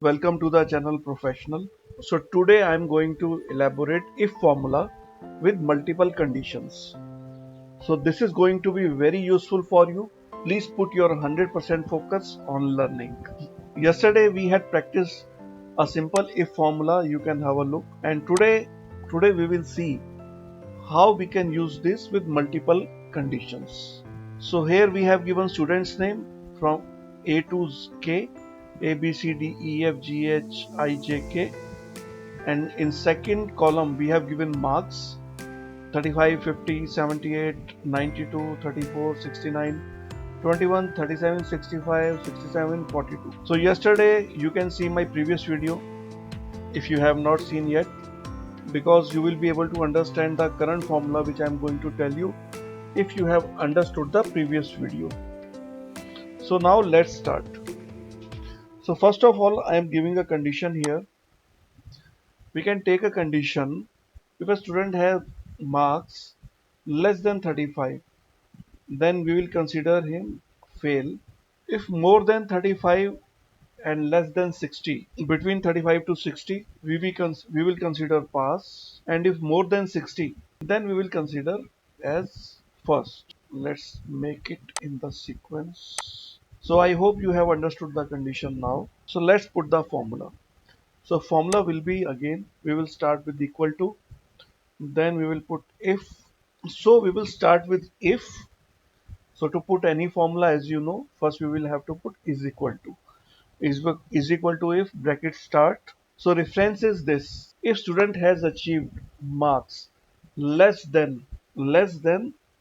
Welcome to the channel Professional. So today I am going to elaborate if formula with multiple conditions. So this is going to be very useful for you. Please put your 100% focus on learning. Yesterday we had practiced a simple if formula. You can have a look, and today we will see how we can use this with multiple conditions. So here we have given student's name from A to K, A, B, C, D, E, F, G, H, I, J, K, and in second column we have given marks 35, 50, 78, 92, 34, 69, 21, 37, 65, 67, 42. So yesterday you can see my previous video if you have not seen yet, because you will be able to understand the current formula which I am going to tell you if you have understood the previous video. So now let's start. So first of all, I am giving a condition here. We can take a condition if a student has marks less than 35, then we will consider him fail. If more than 35 and less than 60, between 35 to 60, we will consider pass, and if more than 60, then we will consider as first. Let's make it in the sequence. So I hope you have understood the condition now. So let's put the formula. So formula will be, again we will start with equal to, then we will put if. So we will start with if. So to put any formula, as you know, first we will have to put is equal to. Is equal to if bracket start. So reference is this: if student has achieved marks less than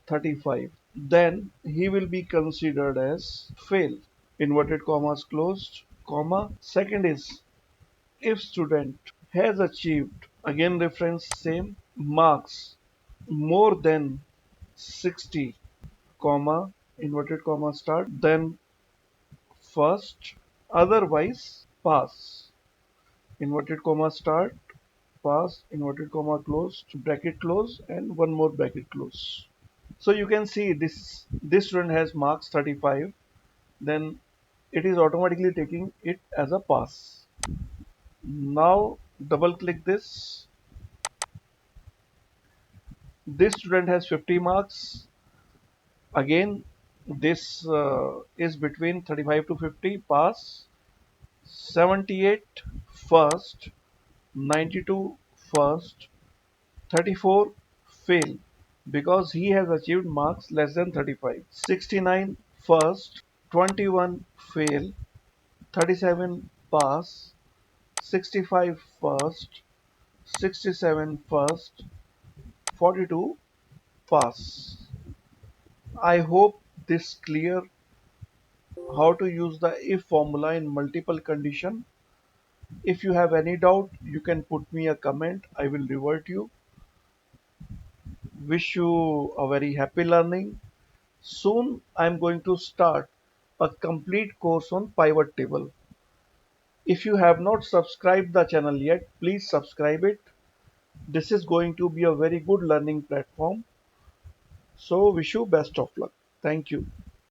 35, then he will be considered as fail. Inverted commas closed, comma. Second is, if student has achieved, again reference same, marks more than 60, comma, inverted comma start, then first, otherwise pass. Inverted comma start, pass, inverted comma close, bracket close, and one more bracket close. So you can see this student has marks 35, then it is automatically taking it as a pass. Now double click this. This student has 50 marks. Again, this is between 35 to 50, pass. 78 first, 92 first, 34 fail because he has achieved marks less than 35. 69 first, 21 fail, 37 pass, 65 first, 67 first, 42 pass. I hope this clear how to use the if formula in multiple condition. If you have any doubt, you can put me a comment. I will revert you. Wish you a very happy learning. Soon I am going to start a complete course on pivot table. If you have not subscribed the channel yet, please subscribe it. This is going to be a very good learning platform. So wish you best of luck. Thank you.